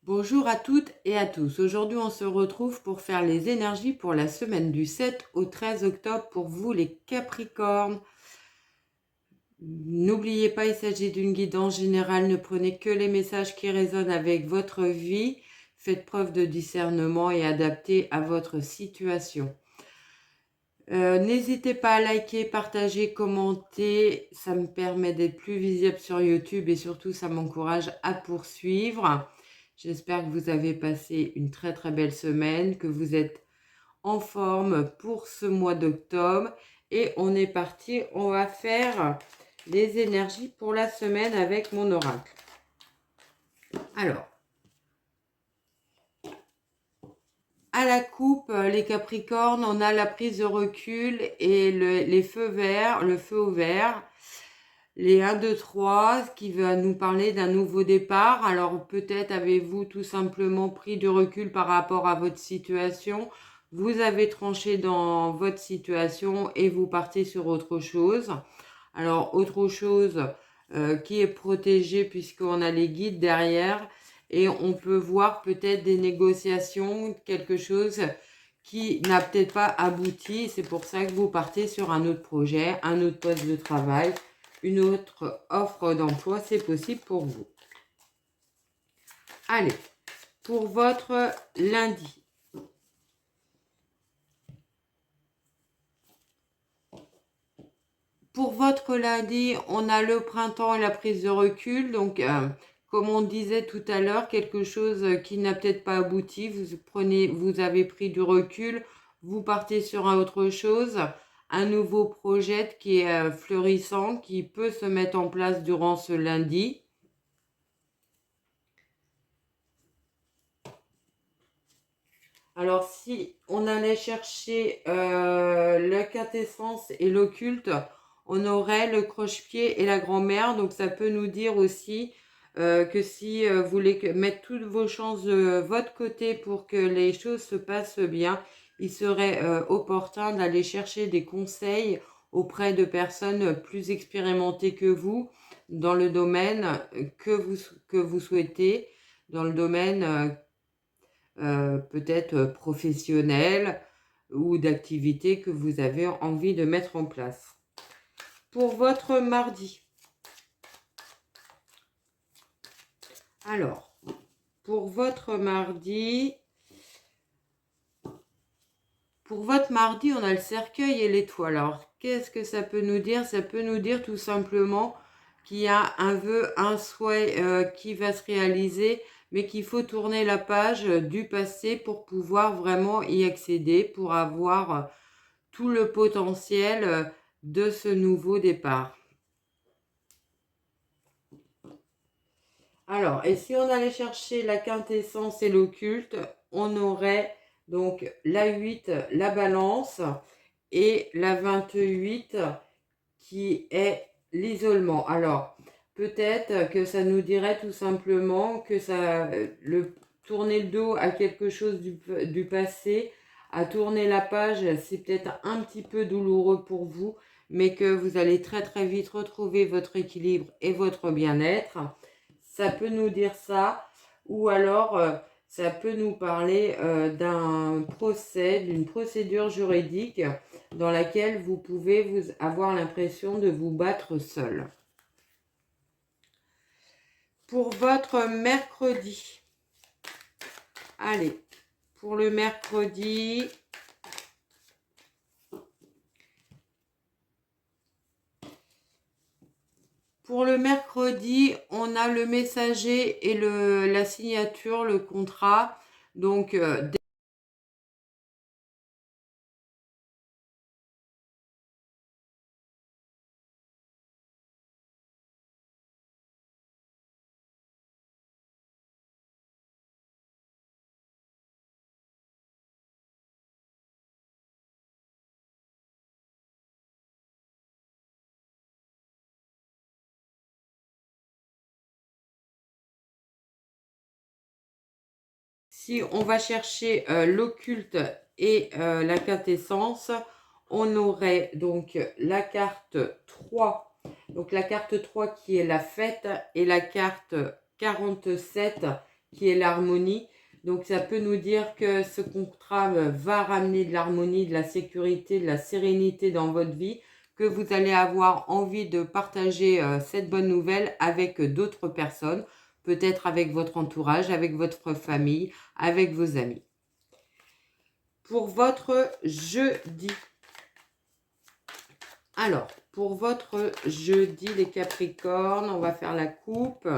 Bonjour à toutes et à tous. Aujourd'hui, on se retrouve pour faire les énergies pour la semaine du 7 au 13 octobre pour vous les Capricornes. N'oubliez pas, il s'agit d'une guidance générale. Ne prenez que les messages qui résonnent avec votre vie. Faites preuve de discernement et adaptez à votre situation. N'hésitez pas à liker, partager, commenter. Ça me permet d'être plus visible sur YouTube et surtout, ça m'encourage à poursuivre. J'espère que vous avez passé une très très belle semaine, que vous êtes en forme pour ce mois d'octobre. Et on est parti, on va faire les énergies pour la semaine avec mon oracle. Alors, à la coupe, les Capricornes, on a la prise de recul et les feux verts, le feu au vert. Les 1, 2, 3, ce qui va nous parler d'un nouveau départ. Alors peut-être avez-vous tout simplement pris du recul par rapport à votre situation. Vous avez tranché dans votre situation et vous partez sur autre chose. Alors autre chose qui est protégée puisqu'on a les guides derrière. Et on peut voir peut-être des négociations, quelque chose qui n'a peut-être pas abouti. C'est pour ça que vous partez sur un autre projet, un autre poste de travail, une autre offre d'emploi, c'est possible pour vous. Allez, pour votre lundi. Pour votre lundi, on a le printemps et la prise de recul. Donc, comme on disait tout à l'heure, quelque chose qui n'a peut-être pas abouti. Vous avez pris du recul, vous partez sur autre chose. Un nouveau projet qui est fleurissant, qui peut se mettre en place durant ce lundi. Alors, si on allait chercher la quintessence et l'occulte, on aurait le croche-pied et la grand-mère. Donc, ça peut nous dire aussi que si vous voulez mettre toutes vos chances de votre côté pour que les choses se passent bien, il serait opportun d'aller chercher des conseils auprès de personnes plus expérimentées que vous dans le domaine que vous souhaitez, dans le domaine peut-être professionnelle ou d'activité que vous avez envie de mettre en place. Pour votre mardi. Alors, pour votre mardi, on a le cercueil et l'étoile. Alors, qu'est-ce que ça peut nous dire? Ça peut nous dire tout simplement qu'il y a un vœu, un souhait qui va se réaliser, mais qu'il faut tourner la page du passé pour pouvoir vraiment y accéder, pour avoir tout le potentiel de ce nouveau départ. Alors, et si on allait chercher la quintessence et l'occulte, on aurait donc la 8, la balance, et la 28 qui est l'isolement. Alors, peut-être que ça nous dirait tout simplement que tourner le dos à quelque chose du passé, à tourner la page, c'est peut-être un petit peu douloureux pour vous, mais que vous allez très très vite retrouver votre équilibre et votre bien-être. Ça peut nous dire ça, ou alors ça peut nous parler d'un procès, d'une procédure juridique dans laquelle vous pouvez avoir l'impression de vous battre seul. Pour votre mercredi, allez, pour le mercredi, on a le messager et la signature, le contrat. Donc, si on va chercher l'occulte et la quintessence, on aurait donc la carte 3. Donc la carte 3 qui est la fête et la carte 47 qui est l'harmonie. Donc ça peut nous dire que ce contrat va ramener de l'harmonie, de la sécurité, de la sérénité dans votre vie, que vous allez avoir envie de partager cette bonne nouvelle avec d'autres personnes, peut-être avec votre entourage, avec votre famille, avec vos amis. Pour votre jeudi. Alors, pour votre jeudi, les Capricornes, on va faire la coupe.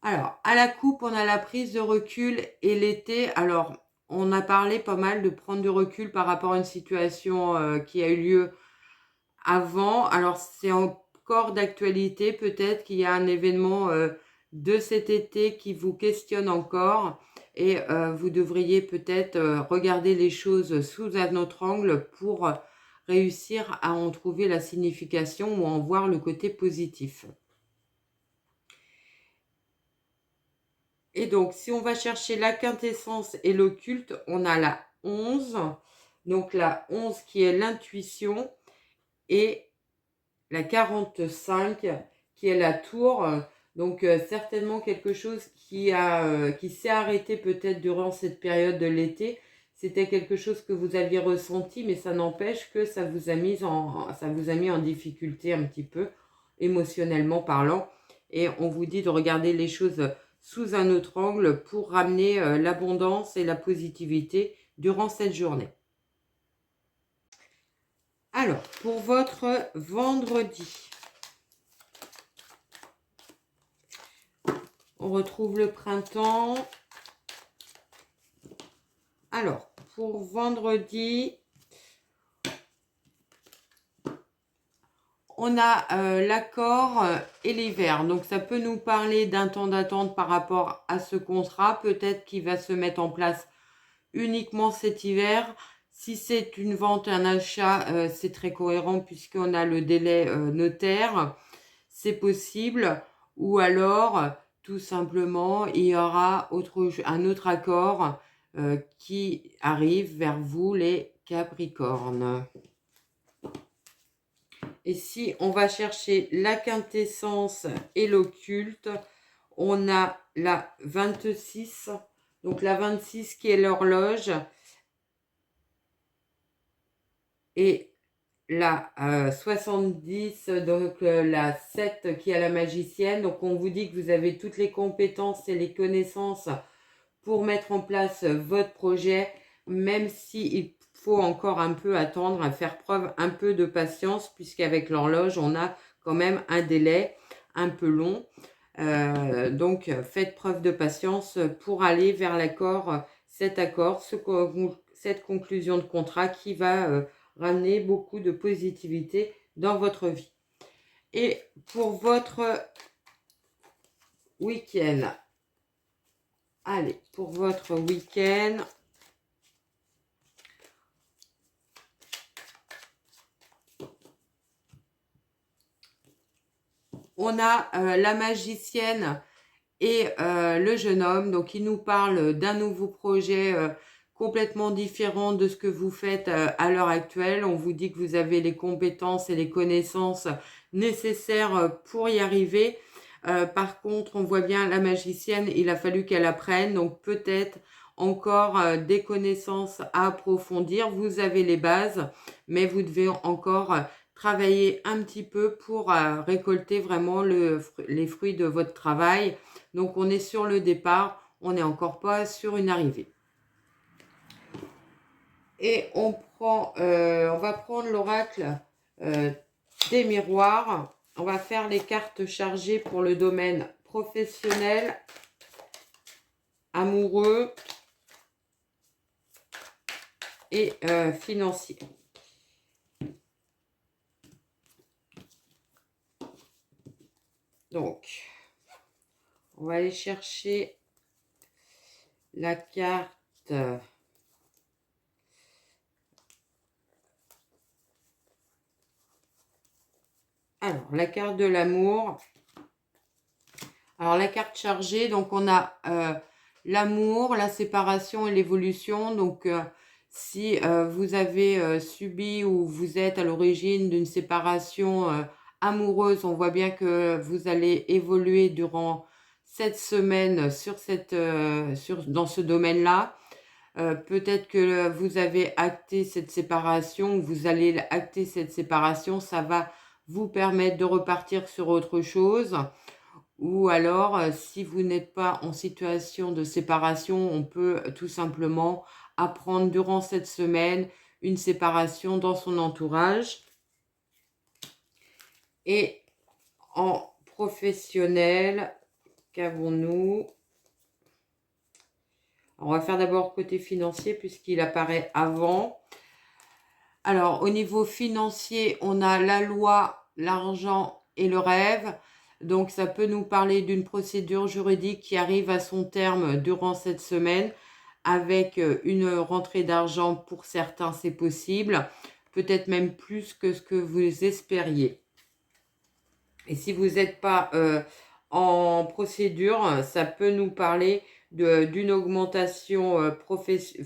Alors, à la coupe, on a la prise de recul et l'été. Alors, on a parlé pas mal de prendre du recul par rapport à une situation qui a eu lieu avant. Alors, c'est encore d'actualité. Peut-être qu'il y a un événement de cet été qui vous questionne encore. Et vous devriez peut-être regarder les choses sous un autre angle pour réussir à en trouver la signification ou en voir le côté positif. Et donc, si on va chercher la quintessence et l'occulte, on a la 11. Donc, la 11 qui est l'intuition et la 45 qui est la tour. Donc, certainement quelque chose qui s'est arrêté peut-être durant cette période de l'été. C'était quelque chose que vous aviez ressenti, mais ça n'empêche que ça vous a mis en difficulté un petit peu, émotionnellement parlant. Et on vous dit de regarder les choses sous un autre angle pour ramener l'abondance et la positivité durant cette journée. Alors, pour votre vendredi, on retrouve le printemps. Alors, pour vendredi, on a l'accord et l'hiver. Donc, ça peut nous parler d'un temps d'attente par rapport à ce contrat. Peut-être qu'il va se mettre en place uniquement cet hiver. Si c'est une vente, un achat, c'est très cohérent puisqu'on a le délai notaire. C'est possible. Ou alors, tout simplement, il y aura un autre accord qui arrive vers vous, les Capricornes. Et si on va chercher la quintessence et l'occulte, on a la 26, donc la 26 qui est l'horloge, et la 70, donc la 7 qui est la magicienne. Donc on vous dit que vous avez toutes les compétences et les connaissances pour mettre en place votre projet, même s'il faut encore un peu attendre, à faire preuve un peu de patience, puisqu'avec l'horloge, on a quand même un délai un peu long. Donc, faites preuve de patience pour aller vers l'accord, cette conclusion de contrat qui va ramener beaucoup de positivité dans votre vie. Et pour votre week-end, allez, pour votre week-end, on a la magicienne et le jeune homme. Donc, il nous parle d'un nouveau projet complètement différent de ce que vous faites à l'heure actuelle. On vous dit que vous avez les compétences et les connaissances nécessaires pour y arriver. Par contre, on voit bien la magicienne, il a fallu qu'elle apprenne. Donc, peut-être encore des connaissances à approfondir. Vous avez les bases, mais vous devez encore travailler un petit peu pour récolter vraiment les fruits de votre travail. Donc, on est sur le départ, on n'est encore pas sur une arrivée. Et on va prendre l'oracle des miroirs. On va faire les cartes chargées pour le domaine professionnel, amoureux et financier. Donc, on va aller chercher la carte alors, la carte de l'amour. Alors, la carte chargée, donc on a l'amour, la séparation et l'évolution. Donc, si vous avez subi ou vous êtes à l'origine d'une séparation amoureuse, on voit bien que vous allez évoluer durant cette semaine dans ce domaine-là. Peut-être que vous avez acté cette séparation, vous allez acter cette séparation, ça va vous permettre de repartir sur autre chose. Ou alors, si vous n'êtes pas en situation de séparation, on peut tout simplement apprendre durant cette semaine une séparation dans son entourage. Et en professionnel, qu'avons-nous? On va faire d'abord côté financier puisqu'il apparaît avant. Alors, au niveau financier, on a la loi, l'argent et le rêve. Donc, ça peut nous parler d'une procédure juridique qui arrive à son terme durant cette semaine avec une rentrée d'argent. Pour certains, c'est possible. Peut-être même plus que ce que vous espériez. Et si vous n'êtes pas en procédure, ça peut nous parler d'une augmentation,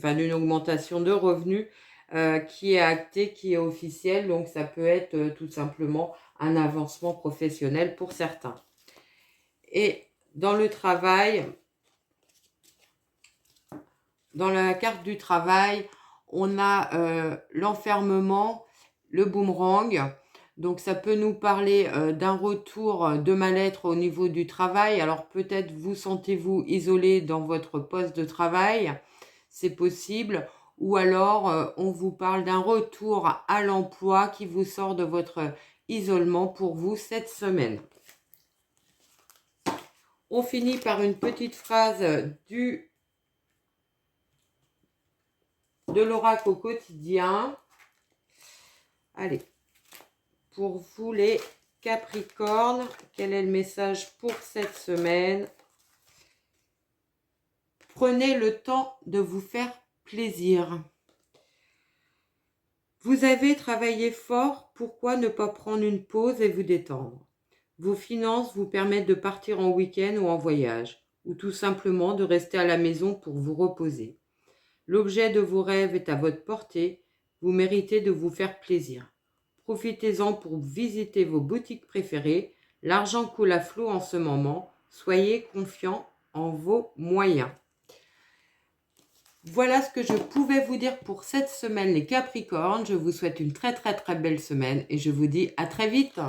d'une augmentation de revenus qui est actée, qui est officielle. Donc, ça peut être tout simplement un avancement professionnel pour certains. Et dans le travail, dans la carte du travail, on a l'enfermement, le boomerang. Donc, ça peut nous parler d'un retour de mal-être au niveau du travail. Alors, peut-être vous sentez-vous isolé dans votre poste de travail. C'est possible. Ou alors, on vous parle d'un retour à l'emploi qui vous sort de votre isolement pour vous cette semaine. On finit par une petite phrase de l'oracle au quotidien. Allez. Pour vous les Capricornes, quel est le message pour cette semaine? Prenez le temps de vous faire plaisir. Vous avez travaillé fort, pourquoi ne pas prendre une pause et vous détendre? Vos finances vous permettent de partir en week-end ou en voyage, ou tout simplement de rester à la maison pour vous reposer. L'objet de vos rêves est à votre portée, vous méritez de vous faire plaisir. Profitez-en pour visiter vos boutiques préférées. L'argent coule à flot en ce moment. Soyez confiants en vos moyens. Voilà ce que je pouvais vous dire pour cette semaine, les Capricornes. Je vous souhaite une très très très belle semaine et je vous dis à très vite.